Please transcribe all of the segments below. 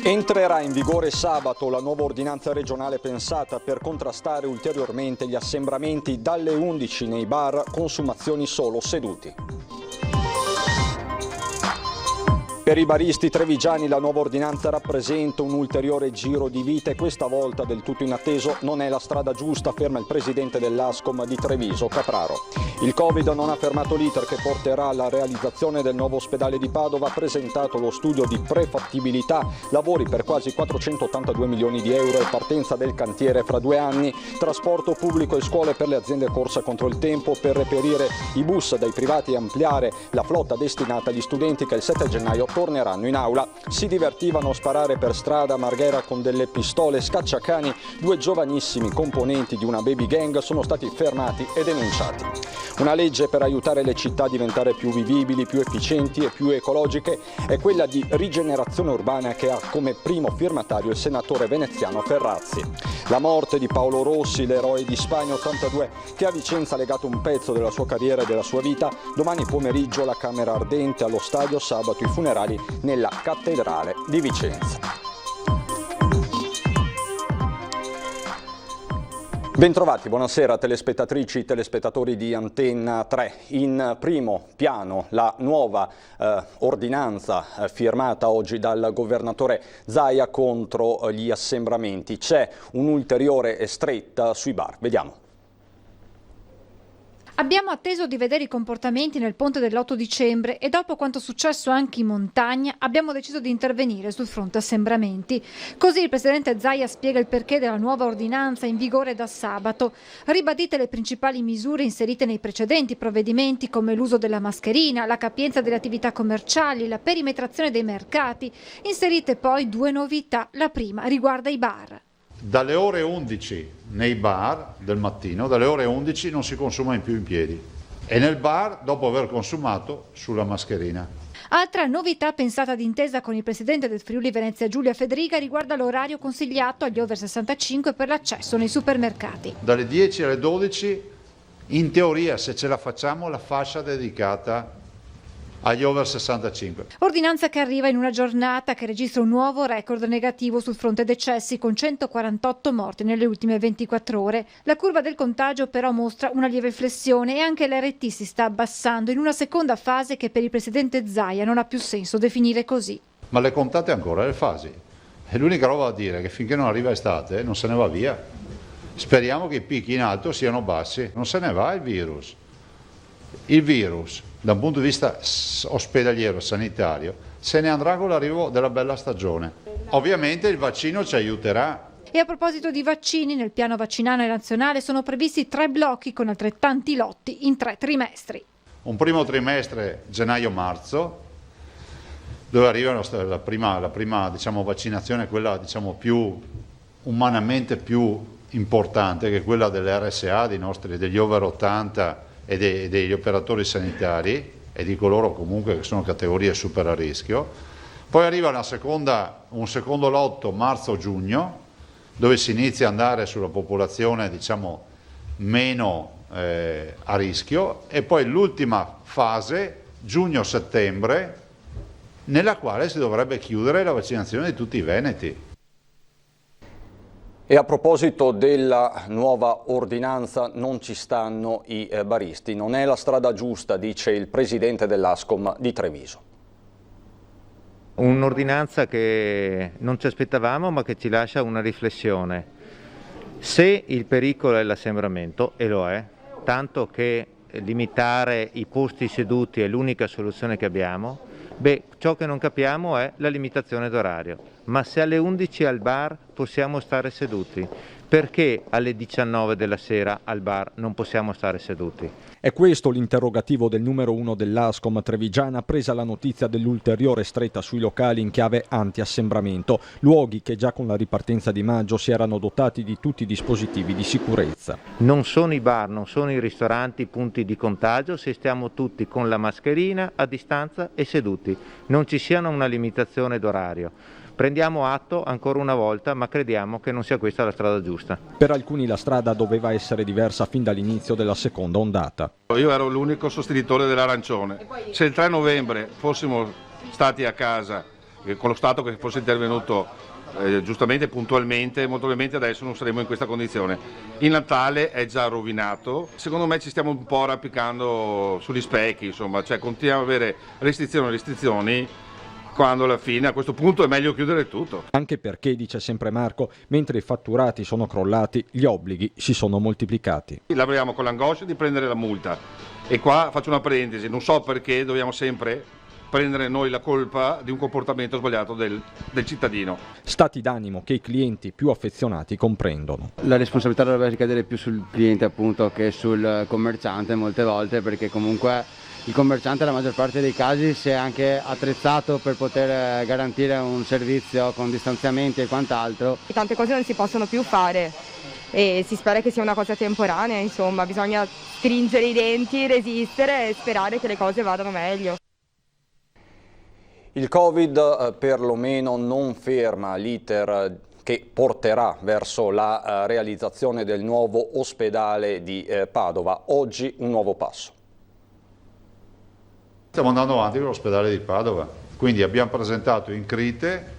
Entrerà in vigore sabato la nuova ordinanza regionale pensata per contrastare ulteriormente gli assembramenti dalle 11 nei bar, consumazioni solo seduti. Per i baristi trevigiani la nuova ordinanza rappresenta un ulteriore giro di vita e questa volta del tutto inatteso non è la strada giusta, afferma il presidente dell'Ascom di Treviso, Capraro. Il Covid non ha fermato l'iter che porterà alla realizzazione del nuovo ospedale di Padova, ha presentato lo studio di prefattibilità, lavori per quasi 482 milioni di euro e partenza del cantiere fra 2 anni, trasporto pubblico e scuole per le aziende corsa contro il tempo, per reperire i bus dai privati e ampliare la flotta destinata agli studenti che il 7 gennaio torneranno in aula. Si divertivano a sparare per strada a Marghera con delle pistole scacciacani. 2 giovanissimi componenti di una baby gang sono stati fermati e denunciati. Una legge per aiutare le città a diventare più vivibili, più efficienti e più ecologiche è quella di rigenerazione urbana che ha come primo firmatario il senatore veneziano Ferrazzi. La morte di Paolo Rossi, l'eroe di Spagna 82, che a Vicenza ha legato un pezzo della sua carriera e della sua vita. Domani pomeriggio la Camera Ardente allo stadio, sabato i funerali nella cattedrale di Vicenza. Bentrovati, buonasera telespettatrici e telespettatori di Antenna 3. In primo piano la nuova ordinanza firmata oggi dal governatore Zaia contro gli assembramenti. C'è un'ulteriore stretta sui bar. Vediamo. Abbiamo atteso di vedere i comportamenti nel ponte dell'8 dicembre e dopo quanto successo anche in montagna abbiamo deciso di intervenire sul fronte assembramenti. Così il presidente Zaia spiega il perché della nuova ordinanza in vigore da sabato. Ribadite le principali misure inserite nei precedenti provvedimenti come l'uso della mascherina, la capienza delle attività commerciali, la perimetrazione dei mercati. Inserite poi 2 novità. La prima riguarda i bar. Dalle ore 11 nei bar del mattino, dalle ore 11 non si consuma più in piedi e nel bar, dopo aver consumato, sulla mascherina. Altra novità pensata d'intesa con il presidente del Friuli Venezia Giulia Federica riguarda l'orario consigliato agli over 65 per l'accesso nei supermercati. Dalle 10 alle 12, in teoria, se ce la facciamo, la fascia dedicata agli over 65. Ordinanza che arriva in una giornata che registra un nuovo record negativo sul fronte decessi con 148 morti nelle ultime 24 ore. La curva del contagio però mostra una lieve flessione e anche l'RT si sta abbassando in una seconda fase che per il presidente Zaia non ha più senso definire così. Ma le contate ancora le fasi? E l'unica roba da dire è che finché non arriva estate non se ne va via. Speriamo che i picchi in alto siano bassi. Non se ne va il virus. Il virus, da un punto di vista ospedaliero, sanitario, se ne andrà con l'arrivo della bella stagione. Ovviamente il vaccino ci aiuterà. E a proposito di vaccini, nel piano vaccinale nazionale sono previsti 3 blocchi con altrettanti lotti in 3 trimestri. Un primo trimestre gennaio-marzo, dove arriva la prima vaccinazione, quella più umanamente più importante, che è quella delle RSA, degli over 80 e degli operatori sanitari e di coloro comunque che sono categorie super a rischio. Poi arriva un secondo lotto marzo-giugno, dove si inizia ad andare sulla popolazione meno a rischio, e poi l'ultima fase giugno-settembre, nella quale si dovrebbe chiudere la vaccinazione di tutti i veneti. E a proposito della nuova ordinanza, non ci stanno i baristi. Non è la strada giusta, dice il presidente dell'Ascom di Treviso. Un'ordinanza che non ci aspettavamo, ma che ci lascia una riflessione. Se il pericolo è l'assembramento, e lo è, tanto che limitare i posti seduti è l'unica soluzione che abbiamo, ciò che non capiamo è la limitazione d'orario. Ma se alle 11 al bar possiamo stare seduti, perché alle 19 della sera al bar non possiamo stare seduti? È questo l'interrogativo del numero 1 dell'Ascom trevigiana, presa la notizia dell'ulteriore stretta sui locali in chiave anti-assembramento, luoghi che già con la ripartenza di maggio si erano dotati di tutti i dispositivi di sicurezza. Non sono i bar, non sono i ristoranti punti di contagio se stiamo tutti con la mascherina a distanza e seduti, non ci sia una limitazione d'orario. Prendiamo atto ancora una volta, ma crediamo che non sia questa la strada giusta. Per alcuni la strada doveva essere diversa fin dall'inizio della seconda ondata. Io ero l'unico sostenitore dell'arancione. Se il 3 novembre fossimo stati a casa che con lo Stato che fosse intervenuto giustamente, puntualmente, molto probabilmente adesso non saremo in questa condizione. Il Natale è già rovinato, secondo me ci stiamo un po' arrampicando sugli specchi, insomma, cioè continuiamo ad avere restrizioni, quando alla fine a questo punto è meglio chiudere tutto. Anche perché, dice sempre Marco, mentre i fatturati sono crollati, gli obblighi si sono moltiplicati. Lavoriamo con l'angoscia di prendere la multa e qua faccio una parentesi, non so perché dobbiamo sempre prendere noi la colpa di un comportamento sbagliato del cittadino. Stati d'animo che i clienti più affezionati comprendono. La responsabilità dovrebbe ricadere più sul cliente appunto che sul commerciante molte volte, perché comunque il commerciante nella maggior parte dei casi si è anche attrezzato per poter garantire un servizio con distanziamenti e quant'altro. Tante cose non si possono più fare e si spera che sia una cosa temporanea, insomma, bisogna stringere i denti, resistere e sperare che le cose vadano meglio. Il Covid perlomeno non ferma l'iter che porterà verso la realizzazione del nuovo ospedale di Padova. Oggi un nuovo passo. Stiamo andando avanti con l'ospedale di Padova, quindi abbiamo presentato in Crite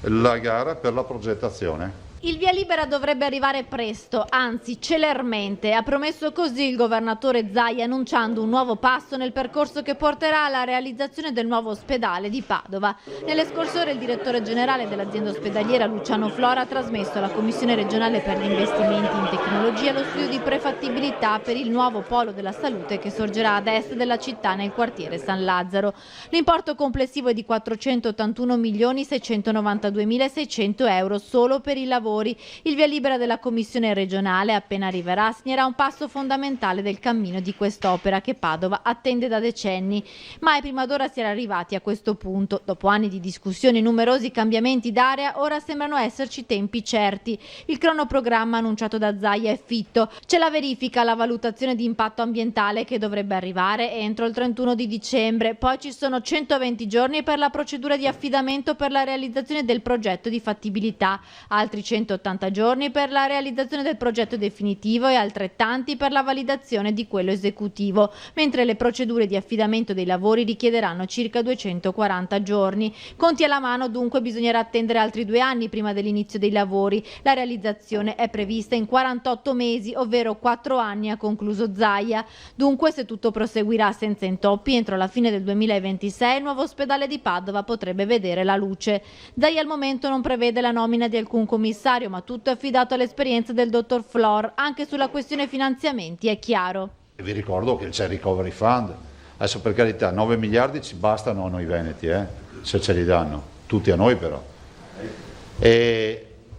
la gara per la progettazione. Il via libera dovrebbe arrivare presto, anzi celermente, ha promesso così il governatore Zaia, annunciando un nuovo passo nel percorso che porterà alla realizzazione del nuovo ospedale di Padova. Nelle scorse ore il direttore generale dell'azienda ospedaliera Luciano Flora ha trasmesso alla Commissione regionale per gli investimenti in tecnologia lo studio di prefattibilità per il nuovo polo della salute che sorgerà ad est della città nel quartiere San Lazzaro. L'importo complessivo è di 481.692.600 euro solo per i lavori. Il via libera della Commissione regionale, appena arriverà, segnerà un passo fondamentale del cammino di quest'opera che Padova attende da decenni. Mai prima d'ora si era arrivati a questo punto. Dopo anni di discussioni e numerosi cambiamenti d'area, ora sembrano esserci tempi certi. Il cronoprogramma annunciato da Zaia è fitto. C'è la verifica, la valutazione di impatto ambientale che dovrebbe arrivare entro il 31 di dicembre. Poi ci sono 120 giorni per la procedura di affidamento per la realizzazione del progetto di fattibilità, altri 180 giorni per la realizzazione del progetto definitivo e altrettanti per la validazione di quello esecutivo, mentre le procedure di affidamento dei lavori richiederanno circa 240 giorni. Conti alla mano, dunque, bisognerà attendere altri 2 anni prima dell'inizio dei lavori. La realizzazione è prevista in 48 mesi, ovvero 4 anni, ha concluso Zaia. Dunque, se tutto proseguirà senza intoppi, entro la fine del 2026 il nuovo ospedale di Padova potrebbe vedere la luce. Zaia al momento non prevede la nomina di alcun commissario, ma tutto è affidato all'esperienza del dottor Flor. Anche sulla questione finanziamenti è chiaro. Vi ricordo che c'è il Recovery Fund, adesso per carità 9 miliardi ci bastano a noi veneti, se ce li danno, tutti a noi però.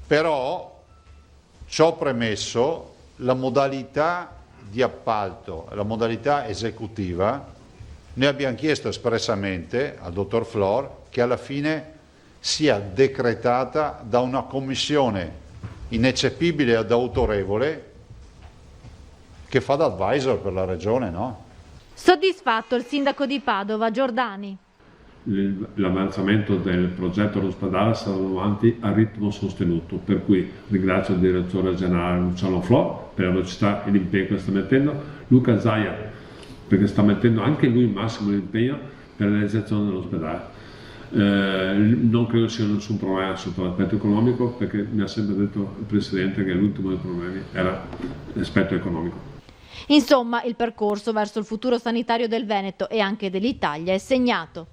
Però ciò premesso, la modalità di appalto, la modalità esecutiva, noi abbiamo chiesto espressamente al dottor Flor che alla fine sia decretata da una commissione ineccepibile ed autorevole che fa da advisor per la regione, no? Soddisfatto il sindaco di Padova, Giordani. L'avanzamento del progetto dell'ospedale sarà avanti a ritmo sostenuto, per cui ringrazio il direttore generale Luciano Flor per la velocità e l'impegno che sta mettendo, Luca Zaia perché sta mettendo anche lui il massimo impegno per la realizzazione dell'ospedale. Non credo sia nessun problema sotto l'aspetto economico, perché mi ha sempre detto il Presidente che l'ultimo dei problemi era l'aspetto economico. Insomma, il percorso verso il futuro sanitario del Veneto e anche dell'Italia è segnato.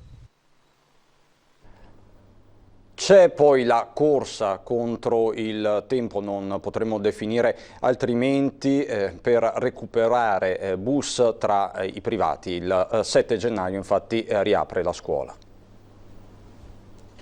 C'è poi la corsa contro il tempo, non potremmo definire altrimenti, per recuperare bus tra i privati. Il 7 gennaio infatti riapre la scuola.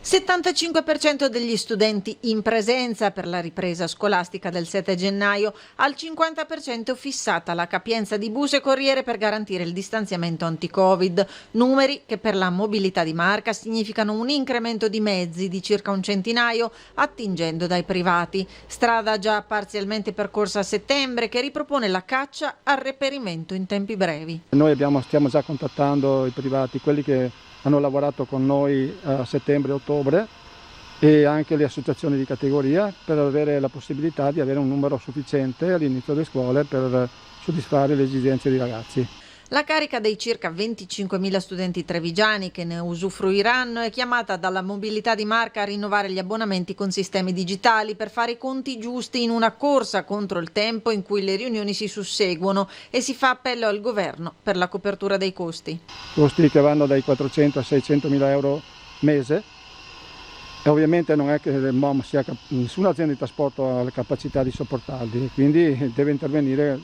75% degli studenti in presenza per la ripresa scolastica del 7 gennaio, al 50% fissata la capienza di bus e corriere per garantire il distanziamento anti-Covid, numeri che per la mobilità di Marca significano un incremento di mezzi di circa un centinaio attingendo dai privati, strada già parzialmente percorsa a settembre che ripropone la caccia al reperimento in tempi brevi. Noi stiamo già contattando i privati, quelli che hanno lavorato con noi a settembre e ottobre, e anche le associazioni di categoria, per avere la possibilità di avere un numero sufficiente all'inizio delle scuole per soddisfare le esigenze dei ragazzi. La carica dei circa 25.000 studenti trevigiani che ne usufruiranno è chiamata dalla Mobilità di Marca a rinnovare gli abbonamenti con sistemi digitali per fare i conti giusti in una corsa contro il tempo in cui le riunioni si susseguono, e si fa appello al governo per la copertura dei costi. Costi che vanno dai 400 a 600.000 euro mese. E ovviamente non è che il MOM nessuna azienda di trasporto ha la capacità di sopportarli, quindi deve intervenire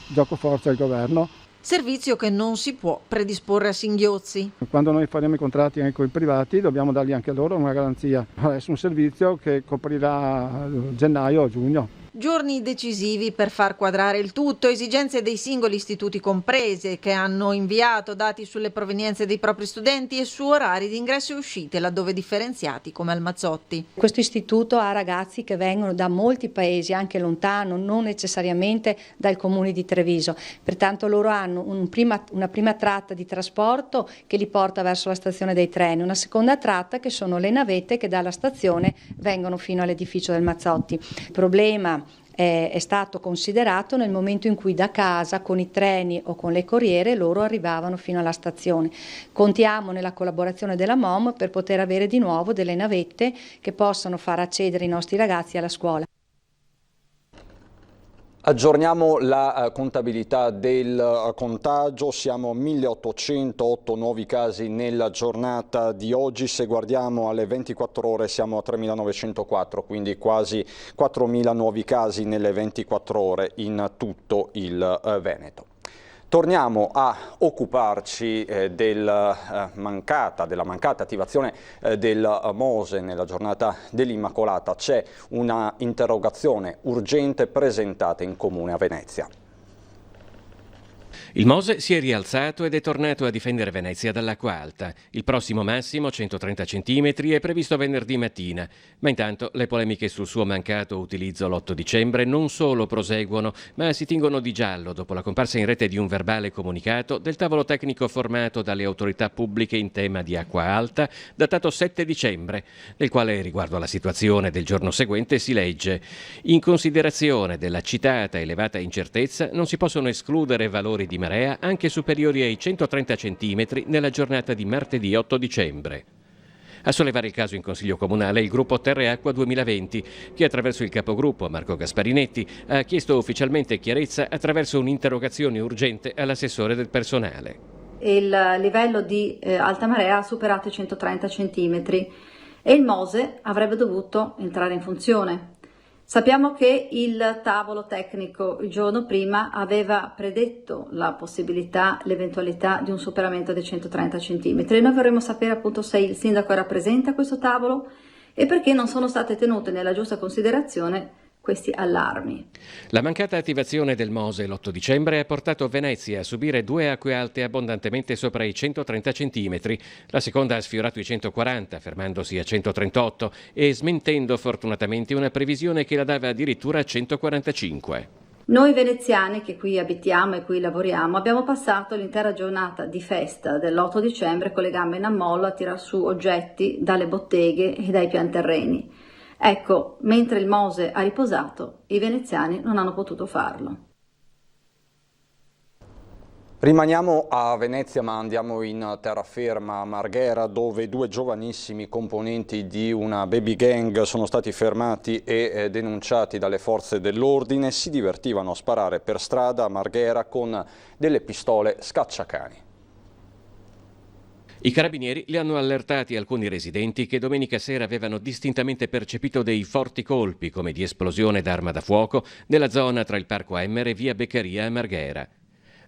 gioco forza il governo. Servizio che non si può predisporre a singhiozzi. Quando noi faremo i contratti anche con i privati dobbiamo dargli anche loro una garanzia. È un servizio che coprirà gennaio o giugno. Giorni decisivi per far quadrare il tutto, esigenze dei singoli istituti comprese, che hanno inviato dati sulle provenienze dei propri studenti e su orari di ingresso e uscite, laddove differenziati come al Mazzotti. Questo istituto ha ragazzi che vengono da molti paesi, anche lontano, non necessariamente dal comune di Treviso, pertanto loro hanno una prima tratta di trasporto che li porta verso la stazione dei treni, una seconda tratta che sono le navette che dalla stazione vengono fino all'edificio del Mazzotti. Il problema è stato considerato nel momento in cui da casa con i treni o con le corriere loro arrivavano fino alla stazione. Contiamo nella collaborazione della MOM per poter avere di nuovo delle navette che possano far accedere i nostri ragazzi alla scuola. Aggiorniamo la contabilità del contagio, siamo a 1808 nuovi casi nella giornata di oggi, se guardiamo alle 24 ore siamo a 3904, quindi quasi 4000 nuovi casi nelle 24 ore in tutto il Veneto. Torniamo a occuparci della mancata attivazione del MOSE nella giornata dell'Immacolata. C'è una interrogazione urgente presentata in Comune a Venezia. Il MOSE si è rialzato ed è tornato a difendere Venezia dall'acqua alta. Il prossimo massimo, 130 cm, è previsto venerdì mattina, ma intanto le polemiche sul suo mancato utilizzo l'8 dicembre non solo proseguono, ma si tingono di giallo dopo la comparsa in rete di un verbale comunicato del tavolo tecnico formato dalle autorità pubbliche in tema di acqua alta, datato 7 dicembre, nel quale riguardo alla situazione del giorno seguente si legge: in considerazione della citata elevata incertezza non si possono escludere valori di marea anche superiori ai 130 cm nella giornata di martedì 8 dicembre. A sollevare il caso in Consiglio Comunale il gruppo Terra e Acqua 2020, che attraverso il capogruppo Marco Gasparinetti ha chiesto ufficialmente chiarezza attraverso un'interrogazione urgente all'assessore del personale. Il livello di alta marea ha superato i 130 cm e il MOSE avrebbe dovuto entrare in funzione. Sappiamo che il tavolo tecnico il giorno prima aveva predetto la possibilità, l'eventualità di un superamento dei 130 cm. E noi vorremmo sapere appunto se il sindaco era presente a questo tavolo e perché non sono state tenute nella giusta considerazione questi allarmi. La mancata attivazione del MOSE l'8 dicembre ha portato Venezia a subire 2 acque alte abbondantemente sopra i 130 cm. La seconda ha sfiorato i 140, fermandosi a 138 e smentendo fortunatamente una previsione che la dava addirittura a 145. Noi veneziani che qui abitiamo e qui lavoriamo abbiamo passato l'intera giornata di festa dell'8 dicembre con le gambe in ammollo a tirar su oggetti dalle botteghe e dai pianterreni. Ecco, mentre il MOSE ha riposato, i veneziani non hanno potuto farlo. Rimaniamo a Venezia, ma andiamo in terraferma a Marghera, dove 2 giovanissimi componenti di una baby gang sono stati fermati e denunciati dalle forze dell'ordine. Si divertivano a sparare per strada a Marghera con delle pistole scacciacani. I carabinieri li hanno allertati alcuni residenti che domenica sera avevano distintamente percepito dei forti colpi, come di esplosione d'arma da fuoco, nella zona tra il Parco Emmer e via Beccaria a Marghera.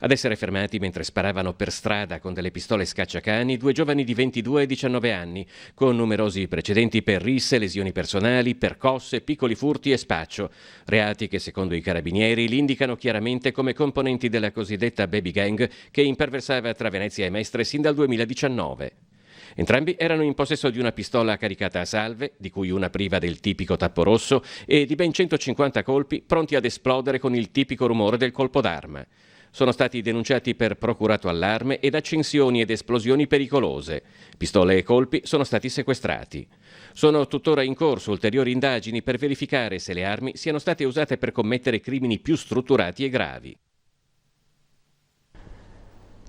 Ad essere fermati mentre sparavano per strada con delle pistole scacciacani 2 giovani di 22 e 19 anni, con numerosi precedenti per risse, lesioni personali, percosse, piccoli furti e spaccio, reati che secondo i carabinieri li indicano chiaramente come componenti della cosiddetta baby gang che imperversava tra Venezia e Mestre sin dal 2019. Entrambi erano in possesso di una pistola caricata a salve, di cui una priva del tipico tappo rosso, e di ben 150 colpi pronti ad esplodere con il tipico rumore del colpo d'arma. Sono stati denunciati per procurato allarme ed accensioni ed esplosioni pericolose. Pistole e colpi sono stati sequestrati. Sono tuttora in corso ulteriori indagini per verificare se le armi siano state usate per commettere crimini più strutturati e gravi.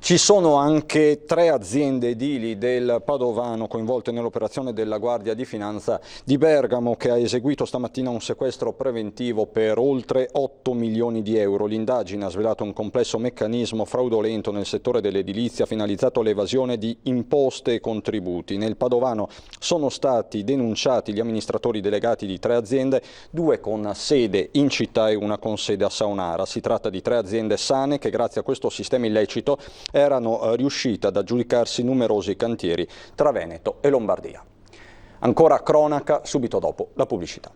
Ci sono anche 3 aziende edili del Padovano coinvolte nell'operazione della Guardia di Finanza di Bergamo, che ha eseguito stamattina un sequestro preventivo per oltre 8 milioni di euro. L'indagine ha svelato un complesso meccanismo fraudolento nel settore dell'edilizia finalizzato all'evasione di imposte e contributi. Nel Padovano sono stati denunciati gli amministratori delegati di 3 aziende, 2 con sede in città e una con sede a Saonara. Si tratta di 3 aziende sane che grazie a questo sistema illecito erano riuscite ad aggiudicarsi numerosi cantieri tra Veneto e Lombardia. Ancora cronaca subito dopo la pubblicità.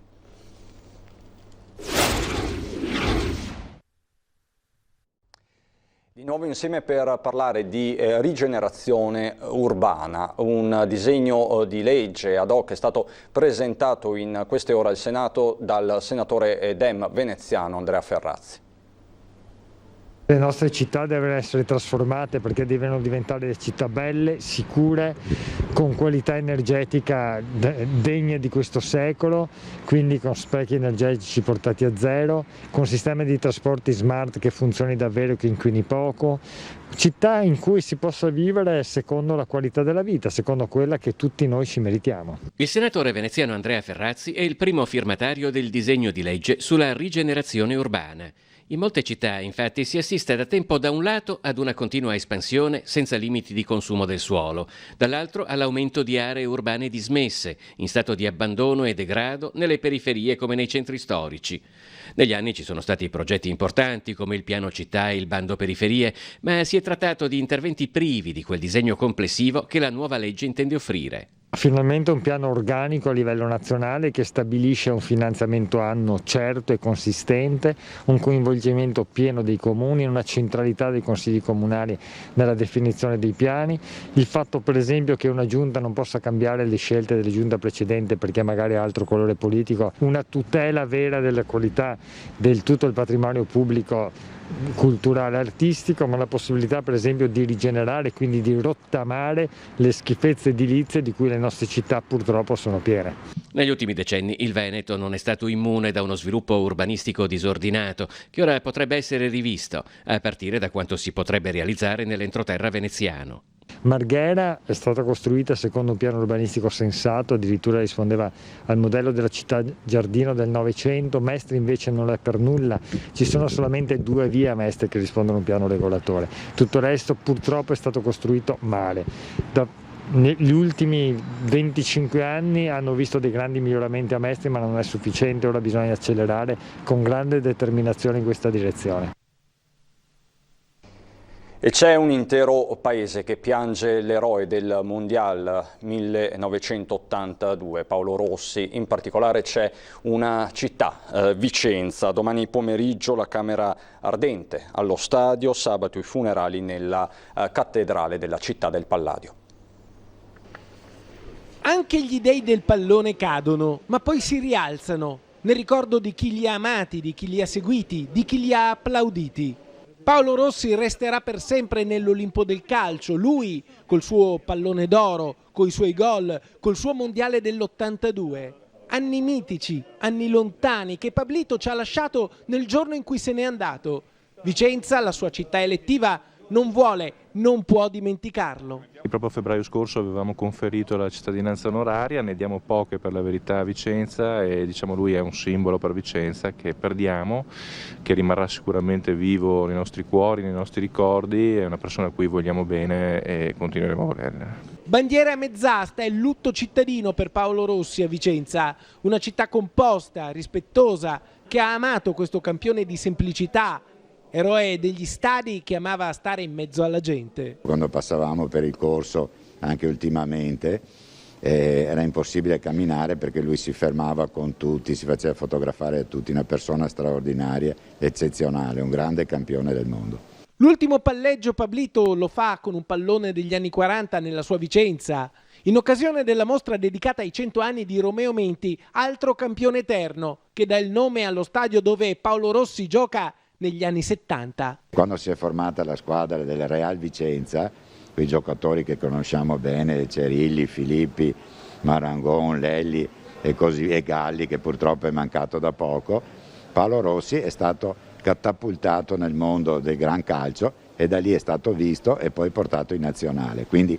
Di nuovo insieme per parlare di rigenerazione urbana. Un disegno di legge ad hoc è stato presentato in queste ore al Senato dal senatore Dem veneziano Andrea Ferrazzi. Le nostre città devono essere trasformate perché devono diventare città belle, sicure, con qualità energetica degne di questo secolo, quindi con sprechi energetici portati a zero, con sistemi di trasporti smart che funzioni davvero e che inquini poco, città in cui si possa vivere secondo la qualità della vita, secondo quella che tutti noi ci meritiamo. Il senatore veneziano Andrea Ferrazzi è il primo firmatario del disegno di legge sulla rigenerazione urbana. In molte città, infatti, si assiste da tempo da un lato ad una continua espansione senza limiti di consumo del suolo, dall'altro all'aumento di aree urbane dismesse, in stato di abbandono e degrado nelle periferie come nei centri storici. Negli anni ci sono stati progetti importanti come il piano città e il bando periferie, ma si è trattato di interventi privi di quel disegno complessivo che la nuova legge intende offrire. Finalmente un piano organico a livello nazionale che stabilisce un finanziamento annuo certo e consistente, un coinvolgimento pieno dei comuni, una centralità dei consigli comunali nella definizione dei piani, il fatto per esempio che una giunta non possa cambiare le scelte della giunta precedente perché magari ha altro colore politico, una tutela vera della qualità del tutto il patrimonio pubblico culturale artistico, ma la possibilità per esempio di rigenerare, quindi di rottamare le schifezze edilizie di cui le nostre città purtroppo sono piene. Negli ultimi decenni il Veneto non è stato immune da uno sviluppo urbanistico disordinato che ora potrebbe essere rivisto, a partire da quanto si potrebbe realizzare nell'entroterra veneziano. Marghera è stata costruita secondo un piano urbanistico sensato, addirittura rispondeva al modello della città giardino del Novecento. Mestre invece non è per nulla, ci sono solamente 2 vie a Mestre che rispondono a un piano regolatore, tutto il resto purtroppo è stato costruito male. Negli ultimi 25 anni hanno visto dei grandi miglioramenti a Mestre, ma non è sufficiente, ora bisogna accelerare con grande determinazione in questa direzione. E c'è un intero paese che piange l'eroe del Mondial 1982, Paolo Rossi. In particolare c'è una città, Vicenza. Domani pomeriggio la Camera Ardente allo stadio, sabato i funerali nella cattedrale della città del Palladio. Anche gli dei del pallone cadono, ma poi si rialzano, nel ricordo di chi li ha amati, di chi li ha seguiti, di chi li ha applauditi. Paolo Rossi resterà per sempre nell'Olimpo del calcio, lui col suo pallone d'oro, coi suoi gol, col suo mondiale dell'82. Anni mitici, anni lontani che Pablito ci ha lasciato nel giorno in cui se n'è andato. Vicenza, la sua città elettiva, non vuole, non può dimenticarlo. Proprio a febbraio scorso avevamo conferito la cittadinanza onoraria, ne diamo poche per la verità a Vicenza e diciamo lui è un simbolo per Vicenza che perdiamo, che rimarrà sicuramente vivo nei nostri cuori, nei nostri ricordi, è una persona a cui vogliamo bene e continueremo a volerla. Bandiera a mezz'asta è il lutto cittadino per Paolo Rossi a Vicenza, una città composta, rispettosa, che ha amato questo campione di semplicità, eroe degli stadi che amava stare in mezzo alla gente. Quando passavamo per il corso, anche ultimamente, era impossibile camminare perché lui si fermava con tutti, si faceva fotografare a tutti, una persona straordinaria, eccezionale, un grande campione del mondo. L'ultimo palleggio Pablito lo fa con un pallone degli anni 40 nella sua Vicenza, in occasione della mostra dedicata ai 100 anni di Romeo Menti, altro campione eterno, che dà il nome allo stadio dove Paolo Rossi gioca negli anni 70. Quando si è formata la squadra del Real Vicenza, quei giocatori che conosciamo bene, Cerilli, Filippi, Marangon, Lelli e Galli, che purtroppo è mancato da poco, Paolo Rossi è stato catapultato nel mondo del gran calcio e da lì è stato visto e poi portato in nazionale. Quindi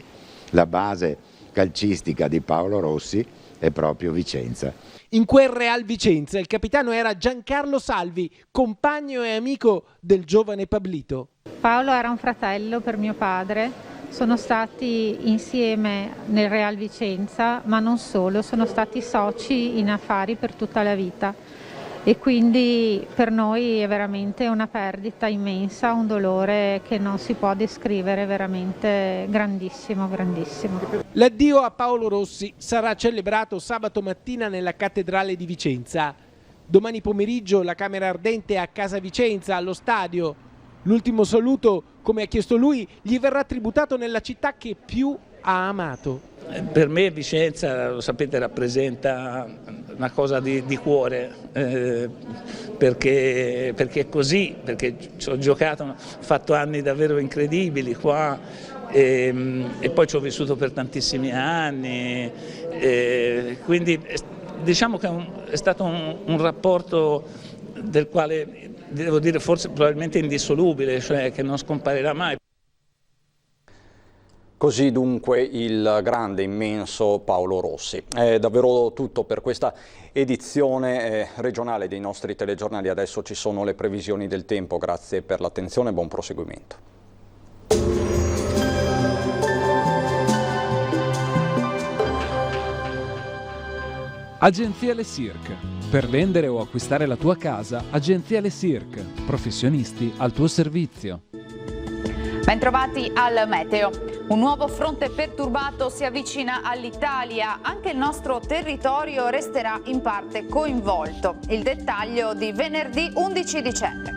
la base calcistica di Paolo Rossi è proprio Vicenza. In quel Real Vicenza il capitano era Giancarlo Salvi, compagno e amico del giovane Pablito. Paolo era un fratello per mio padre, sono stati insieme nel Real Vicenza, ma non solo, sono stati soci in affari per tutta la vita e quindi per noi è veramente una perdita immensa, un dolore che non si può descrivere, veramente grandissimo, grandissimo. L'addio a Paolo Rossi sarà celebrato sabato mattina nella cattedrale di Vicenza. Domani pomeriggio la Camera Ardente a Casa Vicenza, allo stadio. L'ultimo saluto, come ha chiesto lui, gli verrà tributato nella città che più ha amato. Per me Vicenza, lo sapete, rappresenta una cosa di cuore, perché è così, perché ci ho giocato, ho fatto anni davvero incredibili qua e poi ci ho vissuto per tantissimi anni, quindi diciamo che è stato un rapporto del quale devo dire forse probabilmente indissolubile, cioè che non scomparirà mai. Così dunque il grande, immenso Paolo Rossi. È davvero tutto per questa edizione regionale dei nostri telegiornali. Adesso ci sono le previsioni del tempo. Grazie per l'attenzione e buon proseguimento. Agenzia Le Cirque. Per vendere o acquistare la tua casa, Agenzia Le Cirque. Professionisti al tuo servizio. Bentrovati al meteo. Un nuovo fronte perturbato si avvicina all'Italia. Anche il nostro territorio resterà in parte coinvolto. Il dettaglio di venerdì 11 dicembre.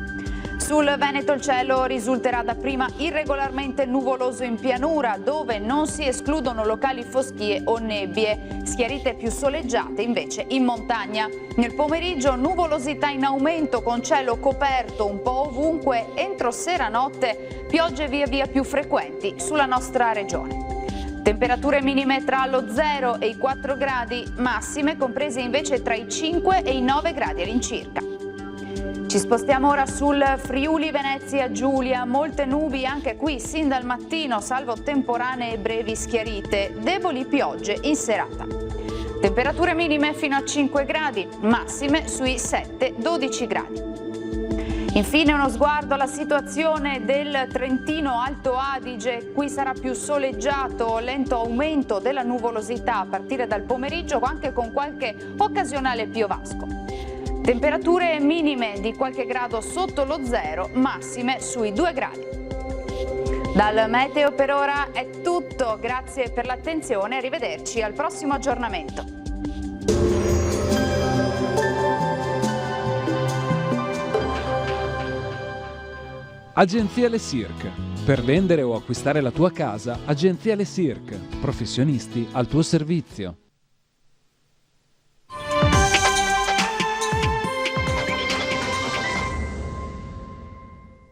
Sul Veneto il cielo risulterà dapprima irregolarmente nuvoloso in pianura, dove non si escludono locali foschie o nebbie, schiarite più soleggiate invece in montagna. Nel pomeriggio nuvolosità in aumento con cielo coperto un po' ovunque, entro sera-notte piogge via via più frequenti sulla nostra regione. Temperature minime tra lo 0 e i 4 gradi, massime comprese invece tra i 5 e i 9 gradi all'incirca. Ci spostiamo ora sul Friuli Venezia Giulia, molte nubi anche qui sin dal mattino, salvo temporanee e brevi schiarite, deboli piogge in serata. Temperature minime fino a 5 gradi, massime sui 7-12 gradi. Infine uno sguardo alla situazione del Trentino Alto Adige, qui sarà più soleggiato, lento aumento della nuvolosità a partire dal pomeriggio anche con qualche occasionale piovasco. Temperature minime di qualche grado sotto lo 0, massime sui 2 gradi. Dal meteo per ora è tutto, grazie per l'attenzione, arrivederci al prossimo aggiornamento. Agenzia Le Cirque. Per vendere o acquistare la tua casa, Agenzia Le Cirque. Professionisti al tuo servizio.